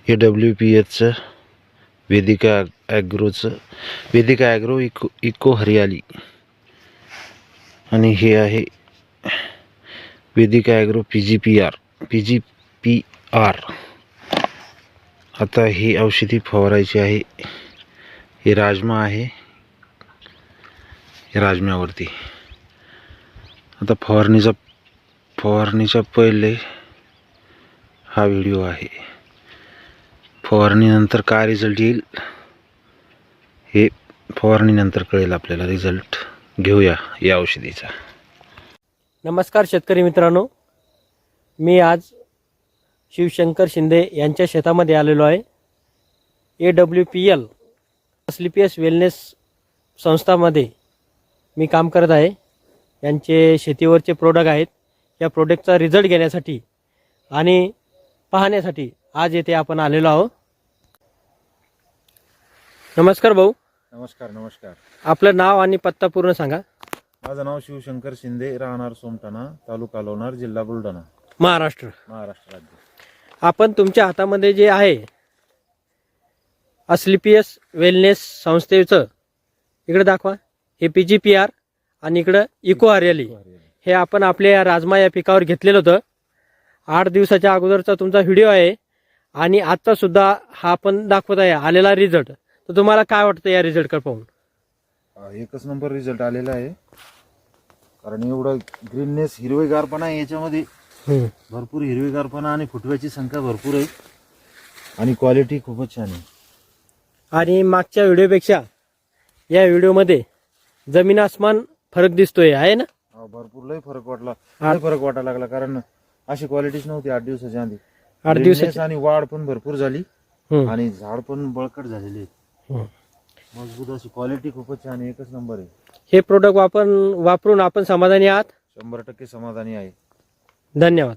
हे WPHचं Vedika agro eco हरियाली आणि हे आहे वेदिका ॲग्रो PGPR. आता ही औषधी फवारायची आहे. हे राजमा आहे, राजम्यावरती. आता फवारणीच्या पहिले हा व्हिडिओ आहे. फवारणीनंतर काय रिझल्ट येईल हे फवारणीनंतर कळेल आपल्याला. रिझल्ट घेऊया या औषधीचा. नमस्कार शेतकरी मित्रांनो, मी आज शिवशंकर शिंदे यांच्या शेतामध्ये आलेलो आहे. AWPL स्लीपियस वेलनेस संस्थामध्ये मी काम करत आहे. यांचे शेतीवरचे प्रोडक्ट आहेत. या प्रोडक्टचा रिझल्ट घेण्यासाठी आणि पाहण्यासाठी आज येथे आपण आलेलो आहोत. नमस्कार भाऊ. नमस्कार. आपलं नाव आणि पत्ता पूर्ण सांगा. माझं नाव शिवशंकर शिंदे, राहणार सोमठाणा, तालुका लोणार, जिल्हा बुलढाणा, महाराष्ट्र राज्य. आपण तुमच्या हातामध्ये जे आहे अस्लिपियस वेलनेस संस्थेचं, इकडे दाखवा. हे PGPR आणि इकडं इको हरियाली. हे आपण आपल्या राजमा या पिकावर घेतलेलं होतं. 8 दिवसाच्या अगोदरचा तुमचा व्हिडिओ आहे आणि आजचा सुद्धा हा आपण दाखवत आहे आलेला रिझल्ट. तर तुम्हाला काय वाटतं या रिझल्टकडे पाहून? एकच नंबर रिझल्ट आलेला आहे. कारण एवढं ग्रीननेस, हिरवेगारपणा आहे याच्यामध्ये. भरपूर हिरवेगारपणा आणि फुटव्याची संख्या भरपूर आहे आणि क्वालिटी खूपच छान आहे. आणि मागच्या व्हिडिओपेक्षा या व्हिडिओमध्ये जमीन आसमान फरक दिसतोय, आहे ना? भरपूर लय फरक वाटायला लागला. कारण अशी क्वालिटीच नव्हती 8 दिवसाच्या आधी. 8 दिवसाची आणि वाढ पण भरपूर झाली आणि झाड पण बळकट झालेले. मजबूत अशी क्वालिटी खूपच छान आहे. एकच नंबर आहे. हे प्रोडक्ट वापरून आपण समाधानी आहात? 100% समाधानी आहे. धन्यवाद.